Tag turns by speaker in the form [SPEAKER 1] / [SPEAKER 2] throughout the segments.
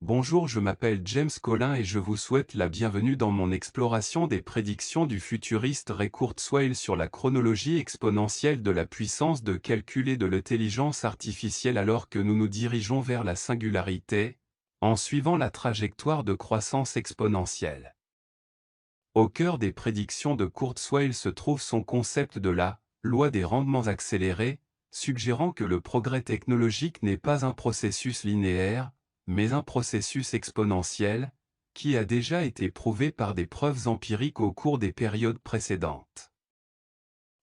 [SPEAKER 1] Bonjour, je m'appelle James Collin et je vous souhaite la bienvenue dans mon exploration des prédictions du futuriste Ray Kurzweil sur la chronologie exponentielle de la puissance de calcul et de l'intelligence artificielle alors que nous nous dirigeons vers la singularité, en suivant la trajectoire de croissance exponentielle. Au cœur des prédictions de Kurzweil se trouve son concept de la loi des rendements accélérés, suggérant que le progrès technologique n'est pas un processus linéaire, mais un processus exponentiel, qui a déjà été prouvé par des preuves empiriques au cours des périodes précédentes.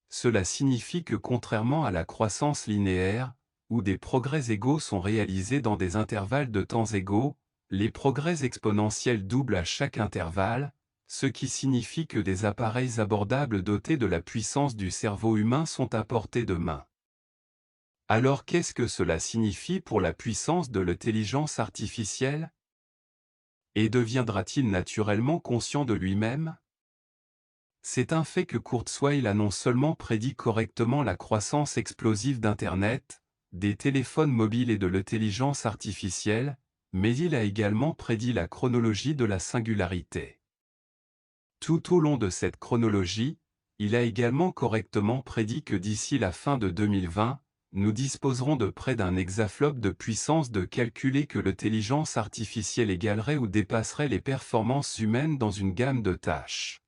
[SPEAKER 1] Cela signifie que contrairement à la croissance linéaire, où des progrès égaux sont réalisés dans des intervalles de temps égaux, les progrès exponentiels doublent à chaque intervalle, ce qui signifie que des appareils abordables dotés de la puissance du cerveau humain sont à portée de main. Alors qu'est-ce que cela signifie pour la puissance de l'intelligence artificielle? Et deviendra-t-il naturellement conscient de lui-même? C'est un fait que Kurzweil a non seulement prédit correctement la croissance explosive d'Internet, des téléphones mobiles et de l'intelligence artificielle, mais il a également prédit la chronologie de la singularité. Tout au long de cette chronologie, il a également correctement prédit que d'ici la fin de 2020, nous disposerons de près d'un exaflop de puissance de calcul et que l'intelligence artificielle égalerait ou dépasserait les performances humaines dans une gamme de tâches.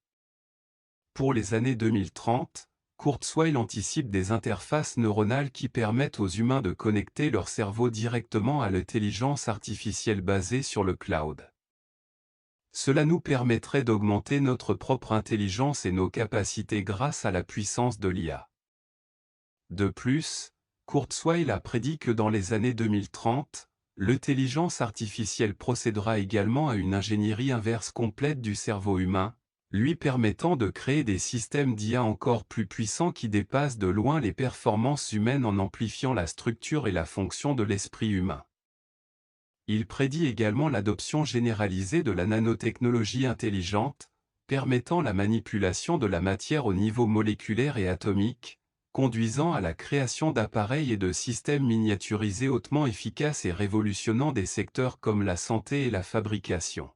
[SPEAKER 1] Pour les années 2030, Kurzweil anticipe des interfaces neuronales qui permettent aux humains de connecter leur cerveau directement à l'intelligence artificielle basée sur le cloud. Cela nous permettrait d'augmenter notre propre intelligence et nos capacités grâce à la puissance de l'IA. De plus, Kurzweil a prédit que dans les années 2030, l'intelligence artificielle procédera également à une ingénierie inverse complète du cerveau humain, lui permettant de créer des systèmes d'IA encore plus puissants qui dépassent de loin les performances humaines en amplifiant la structure et la fonction de l'esprit humain. Il prédit également l'adoption généralisée de la nanotechnologie intelligente, permettant la manipulation de la matière au niveau moléculaire et atomique, conduisant à la création d'appareils et de systèmes miniaturisés hautement efficaces et révolutionnant des secteurs comme la santé et la fabrication.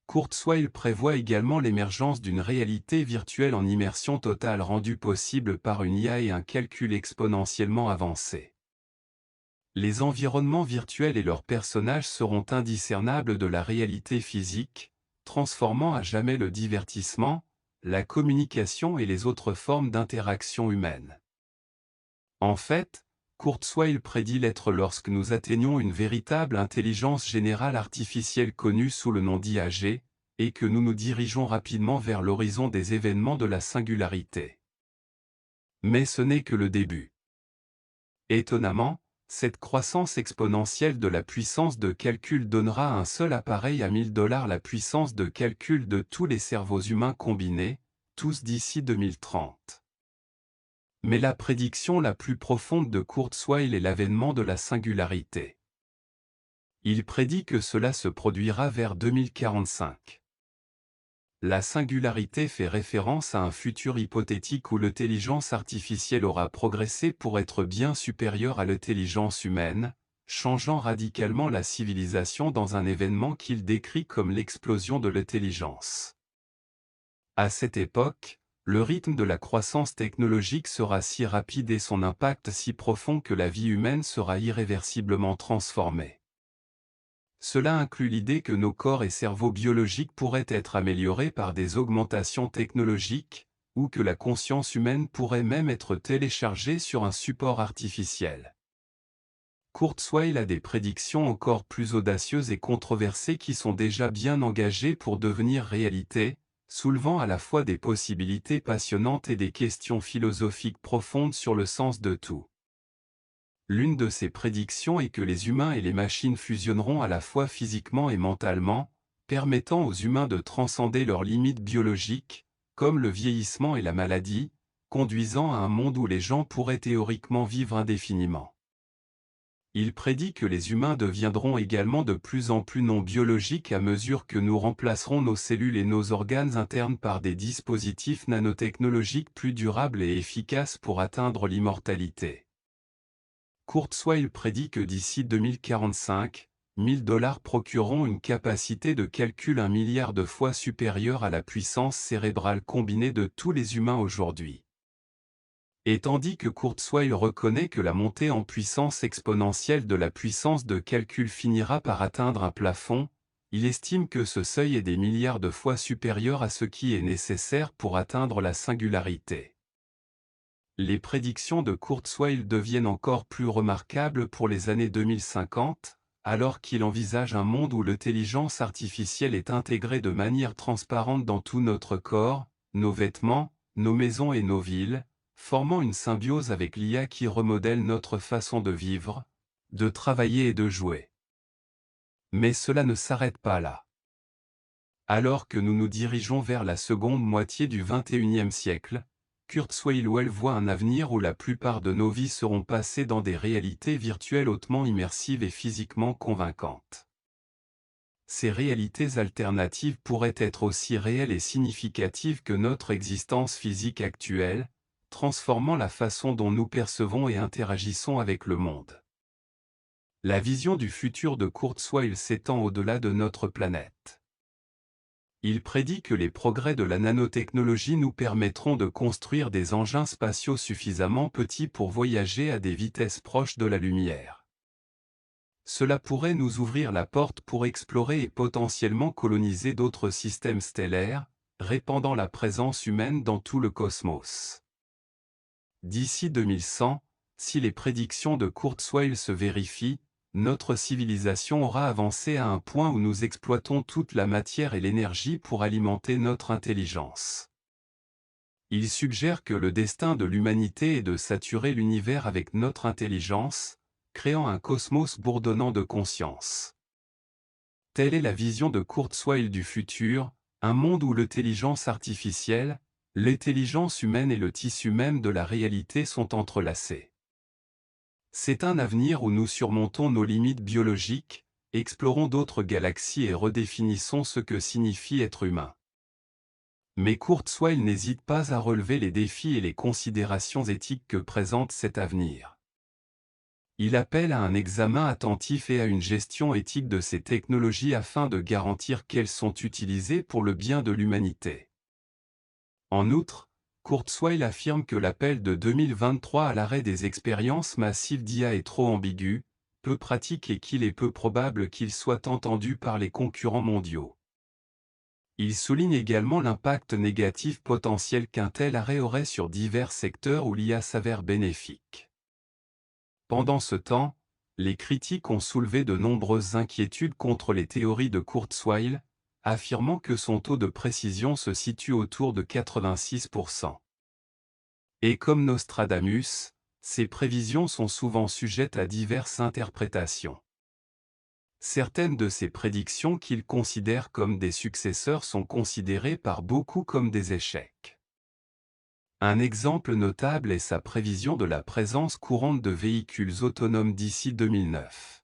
[SPEAKER 1] Kurzweil prévoit également l'émergence d'une réalité virtuelle en immersion totale rendue possible par une IA et un calcul exponentiellement avancé. Les environnements virtuels et leurs personnages seront indiscernables de la réalité physique, transformant à jamais le divertissement, la communication et les autres formes d'interaction humaine. En fait, Kurzweil prédit l'être lorsque nous atteignons une véritable intelligence générale artificielle connue sous le nom d'IAG, et que nous nous dirigeons rapidement vers l'horizon des événements de la singularité. Mais ce n'est que le début. Étonnamment, cette croissance exponentielle de la puissance de calcul donnera à un seul appareil à $1000 la puissance de calcul de tous les cerveaux humains combinés, tous d'ici 2030. Mais la prédiction la plus profonde de Kurzweil est l'avènement de la singularité. Il prédit que cela se produira vers 2045. La singularité fait référence à un futur hypothétique où l'intelligence artificielle aura progressé pour être bien supérieure à l'intelligence humaine, changeant radicalement la civilisation dans un événement qu'il décrit comme l'explosion de l'intelligence. À cette époque, le rythme de la croissance technologique sera si rapide et son impact si profond que la vie humaine sera irréversiblement transformée. Cela inclut l'idée que nos corps et cerveaux biologiques pourraient être améliorés par des augmentations technologiques, ou que la conscience humaine pourrait même être téléchargée sur un support artificiel. Kurzweil a des prédictions encore plus audacieuses et controversées qui sont déjà bien engagées pour devenir réalité, soulevant à la fois des possibilités passionnantes et des questions philosophiques profondes sur le sens de tout. L'une de ces prédictions est que les humains et les machines fusionneront à la fois physiquement et mentalement, permettant aux humains de transcender leurs limites biologiques, comme le vieillissement et la maladie, conduisant à un monde où les gens pourraient théoriquement vivre indéfiniment. Il prédit que les humains deviendront également de plus en plus non biologiques à mesure que nous remplacerons nos cellules et nos organes internes par des dispositifs nanotechnologiques plus durables et efficaces pour atteindre l'immortalité. Kurzweil prédit que d'ici 2045, $1000 procureront une capacité de calcul 1 milliard de fois supérieure à la puissance cérébrale combinée de tous les humains aujourd'hui. Et tandis que Kurzweil reconnaît que la montée en puissance exponentielle de la puissance de calcul finira par atteindre un plafond, il estime que ce seuil est des milliards de fois supérieur à ce qui est nécessaire pour atteindre la singularité. Les prédictions de Kurzweil deviennent encore plus remarquables pour les années 2050, alors qu'il envisage un monde où l'intelligence artificielle est intégrée de manière transparente dans tout notre corps, nos vêtements, nos maisons et nos villes, formant une symbiose avec l'IA qui remodèle notre façon de vivre, de travailler et de jouer. Mais cela ne s'arrête pas là. Alors que nous nous dirigeons vers la seconde moitié du XXIe siècle, Kurzweil voit un avenir où la plupart de nos vies seront passées dans des réalités virtuelles hautement immersives et physiquement convaincantes. Ces réalités alternatives pourraient être aussi réelles et significatives que notre existence physique actuelle, transformant la façon dont nous percevons et interagissons avec le monde. La vision du futur de Kurzweil s'étend au-delà de notre planète. Il prédit que les progrès de la nanotechnologie nous permettront de construire des engins spatiaux suffisamment petits pour voyager à des vitesses proches de la lumière. Cela pourrait nous ouvrir la porte pour explorer et potentiellement coloniser d'autres systèmes stellaires, répandant la présence humaine dans tout le cosmos. D'ici 2100, si les prédictions de Kurzweil se vérifient, notre civilisation aura avancé à un point où nous exploitons toute la matière et l'énergie pour alimenter notre intelligence. Il suggère que le destin de l'humanité est de saturer l'univers avec notre intelligence, créant un cosmos bourdonnant de conscience. Telle est la vision de Kurzweil du futur, un monde où l'intelligence artificielle, l'intelligence humaine et le tissu même de la réalité sont entrelacés. C'est un avenir où nous surmontons nos limites biologiques, explorons d'autres galaxies et redéfinissons ce que signifie être humain. Mais Kurzweil n'hésite pas à relever les défis et les considérations éthiques que présente cet avenir. Il appelle à un examen attentif et à une gestion éthique de ces technologies afin de garantir qu'elles sont utilisées pour le bien de l'humanité. En outre, Kurzweil affirme que l'appel de 2023 à l'arrêt des expériences massives d'IA est trop ambigu, peu pratique et qu'il est peu probable qu'il soit entendu par les concurrents mondiaux. Il souligne également l'impact négatif potentiel qu'un tel arrêt aurait sur divers secteurs où l'IA s'avère bénéfique. Pendant ce temps, les critiques ont soulevé de nombreuses inquiétudes contre les théories de Kurzweil, affirmant que son taux de précision se situe autour de 86%. Et comme Nostradamus, ces prévisions sont souvent sujettes à diverses interprétations. Certaines de ces prédictions qu'il considère comme des successeurs sont considérées par beaucoup comme des échecs. Un exemple notable est sa prévision de la présence courante de véhicules autonomes d'ici 2009.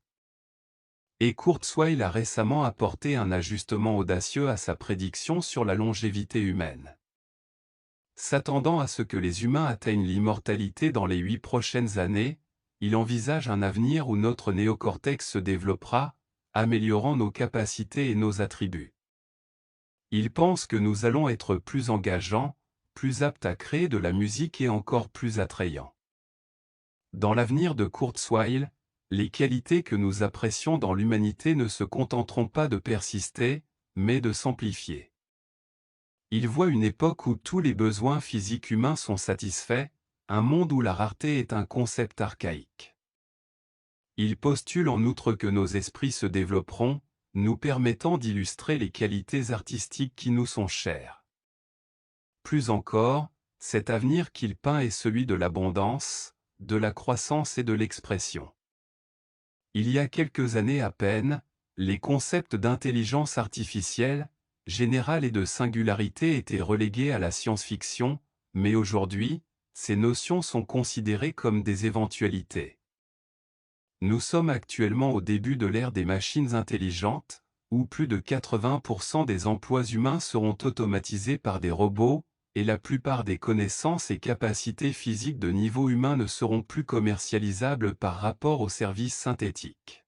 [SPEAKER 1] Et Kurzweil a récemment apporté un ajustement audacieux à sa prédiction sur la longévité humaine. S'attendant à ce que les humains atteignent l'immortalité dans les 8 prochaines années, il envisage un avenir où notre néocortex se développera, améliorant nos capacités et nos attributs. Il pense que nous allons être plus engageants, plus aptes à créer de la musique et encore plus attrayants. Dans l'avenir de Kurzweil, les qualités que nous apprécions dans l'humanité ne se contenteront pas de persister, mais de s'amplifier. Il voit une époque où tous les besoins physiques humains sont satisfaits, un monde où la rareté est un concept archaïque. Il postule en outre que nos esprits se développeront, nous permettant d'illustrer les qualités artistiques qui nous sont chères. Plus encore, cet avenir qu'il peint est celui de l'abondance, de la croissance et de l'expression. Il y a quelques années à peine, les concepts d'intelligence artificielle, générale et de singularité étaient relégués à la science-fiction, mais aujourd'hui, ces notions sont considérées comme des éventualités. Nous sommes actuellement au début de l'ère des machines intelligentes, où plus de 80% des emplois humains seront automatisés par des robots, et la plupart des connaissances et capacités physiques de niveau humain ne seront plus commercialisables par rapport aux services synthétiques.